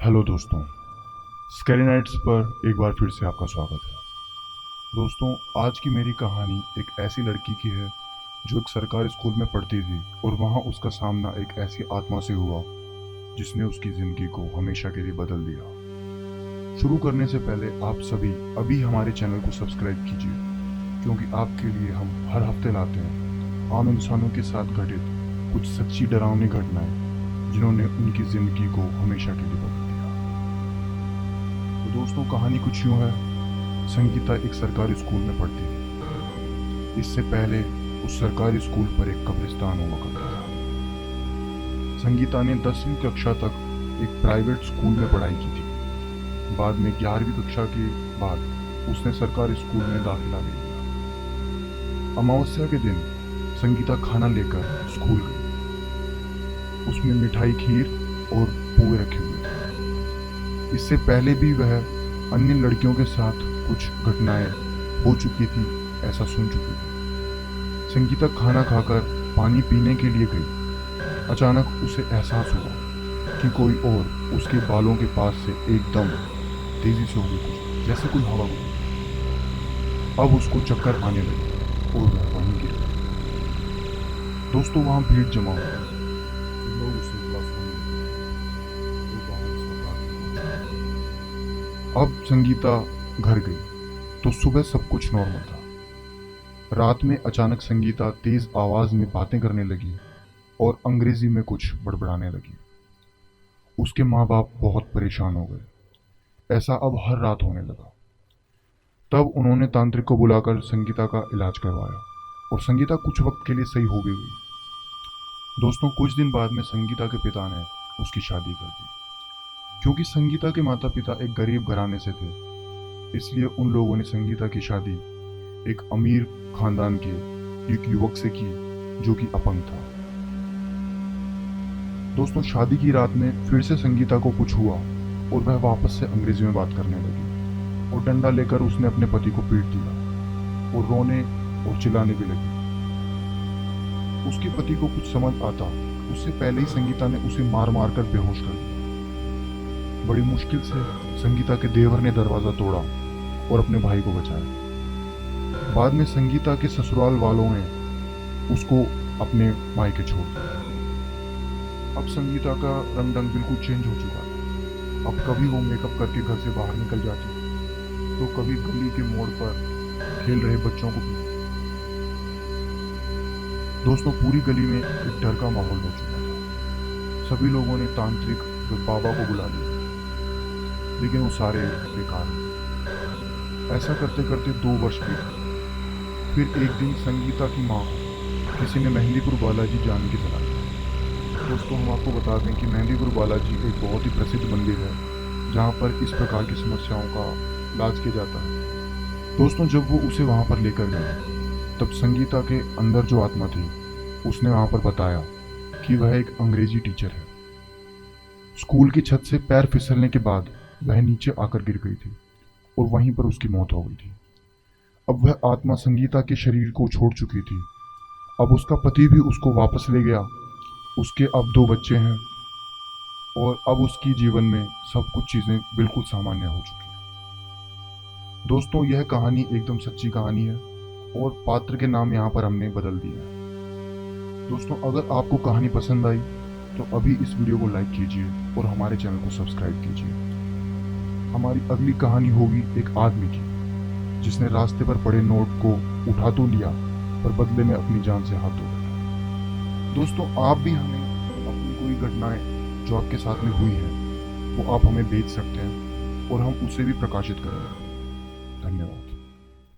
Hello दोस्तों, scary nights पर एक बार फिर से आपका स्वागत है। दोस्तों, आज की मेरी कहानी एक ऐसी लड़की की है जो एक सरकारी स्कूल में पढ़ती थी और वहाँ उसका सामना एक ऐसी आत्मा से हुआ जिसने उसकी ज़िंदगी को हमेशा के लिए बदल दिया। शुरू करने से पहले आप सभी अभी हमारे चैनल को सब्सक्राइब कीजिए, क्योंकि आपके लिए हम हर हफ्ते लाते हैं आम इंसानों के साथ घटित कुछ सच्ची डरावनी घटनाएं जिन्होंने उनकी ज़िंदगी को हमेशा के लिए बदल दिया। तो दोस्तों, कहानी कुछ यूँ है। संगीता एक सरकारी स्कूल में पढ़ती थी। इससे पहले उस सरकारी स्कूल पर एक कब्रिस्तान हुआ करता था। संगीता ने 10वीं कक्षा तक एक प्राइवेट स्कूल में पढ़ाई की थी। बाद में 11वीं कक्षा के बाद उसने सरकारी स्कूल में दाखिला ले लिया। अमावस्या के दिन संगीता खाना लेकर स्कूल गई। उसमें मिठाई, खीर और पुए रखे हुए थे। इससे पहले भी वह अन्य लड़कियों के साथ कुछ घटनाएं हो चुकी थी, ऐसा सुन चुकी थी। संगीता खाना खाकर पानी पीने के लिए गई। अचानक उसे एहसास हुआ कि कोई और उसके बालों के पास से एकदम तेजी से हो गई, जैसे कोई हवा गुजरी। अब उसको चक्कर आने लगे और वह वहीं गिर गई। दोस्तों, वहां भीड़ जमा हो गई। लोग उसे अब संगीता घर गई तो सुबह सब कुछ नॉर्मल था। रात में अचानक संगीता तेज आवाज में बातें करने लगी और अंग्रेजी में कुछ बड़बड़ाने लगी। उसके माँ बाप बहुत परेशान हो गए। ऐसा अब हर रात होने लगा। तब उन्होंने तांत्रिक को बुलाकर संगीता का इलाज करवाया और संगीता कुछ वक्त के लिए सही हो भी गई। दोस्तों, कुछ दिन बाद में संगीता के पिता ने उसकी शादी कर दी। क्योंकि संगीता के माता पिता एक गरीब घराने से थे, इसलिए उन लोगों ने संगीता की शादी एक अमीर खानदान के एक युवक से की जो कि अपंग था। दोस्तों, शादी की रात में फिर से संगीता को कुछ हुआ और वह वापस से अंग्रेजी में बात करने लगी और डंडा लेकर उसने अपने पति को पीट दिया और रोने और चिल्लाने भी लगी। उसके पति को कुछ समझ आता उससे पहले ही संगीता ने उसे मार मार कर बेहोश कर दिया। बड़ी मुश्किल से संगीता के देवर ने दरवाजा तोड़ा और अपने भाई को बचाया। बाद में संगीता के ससुराल वालों ने उसको अपने मायके छोड़ दिया। अब संगीता का रंग बिल्कुल चेंज हो चुका था। अब कभी वो मेकअप करके घर से बाहर निकल जाती तो कभी गली के मोड़ पर खेल रहे बच्चों को पीटती। दोस्तों, पूरी गली में एक डर का माहौल हो चुका था। सभी लोगों ने तांत्रिक बाबा को बुला लिया, लेकिन वो सारे बेकार हुए। ऐसा करते करते 2 वर्ष बीत गए। फिर एक दिन संगीता की माँ को किसी ने मेहंदीपुर बालाजी जाने की सलाह दी। दोस्तों, हम आपको बता दें कि मेहंदीपुर बालाजी एक बहुत ही प्रसिद्ध मंदिर है जहाँ पर इस प्रकार की समस्याओं का इलाज किया जाता है। दोस्तों, जब वो उसे वहाँ पर लेकर गए तब संगीता के अंदर जो आत्मा थी उसने वहाँ पर बताया कि वह एक अंग्रेजी टीचर है। स्कूल की छत से पैर फिसलने के बाद वह नीचे आकर गिर गई थी और वहीं पर उसकी मौत हो गई थी। अब वह आत्मा संगीता के शरीर को छोड़ चुकी थी। अब उसका पति भी उसको वापस ले गया। उसके अब 2 बच्चे हैं और अब उसकी जीवन में सब कुछ चीज़ें बिल्कुल सामान्य हो चुकी हैं। दोस्तों, यह कहानी एकदम सच्ची कहानी है और पात्र के नाम यहाँ पर हमने बदल दिए हैं। दोस्तों, अगर आपको कहानी पसंद आई तो अभी इस वीडियो को लाइक कीजिए और हमारे चैनल को सब्सक्राइब कीजिए। हमारी अगली कहानी होगी एक आदमी की जिसने रास्ते पर पड़े नोट को उठा तो लिया पर बदले में अपनी जान से हाथ धो लिया। दोस्तों, आप भी हमें अपनी कोई घटनाएं जो आपके साथ में हुई है वो आप हमें भेज सकते हैं और हम उसे भी प्रकाशित करेंगे।